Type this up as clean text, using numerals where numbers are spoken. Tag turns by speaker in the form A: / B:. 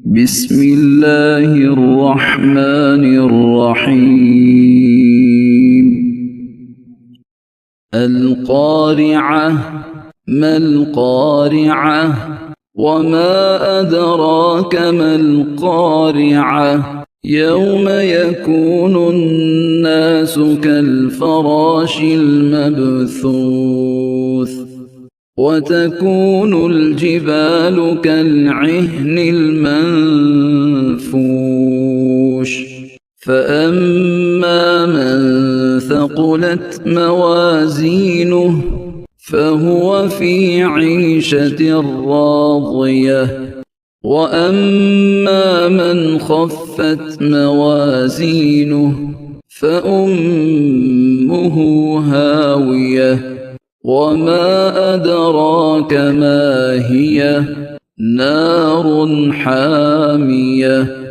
A: بسم الله الرحمن الرحيم. القارعة. ما القارعة؟ وما أدراك ما القارعة؟ يوم يكون الناس كالفراش المبثوث وتكون الجبال كالعهن المنفوش فأما من ثقلت موازينه فهو في عيشة راضية وأما من خفت موازينه فأمه هاوية وما أدراك ما هي؟ نار حامية.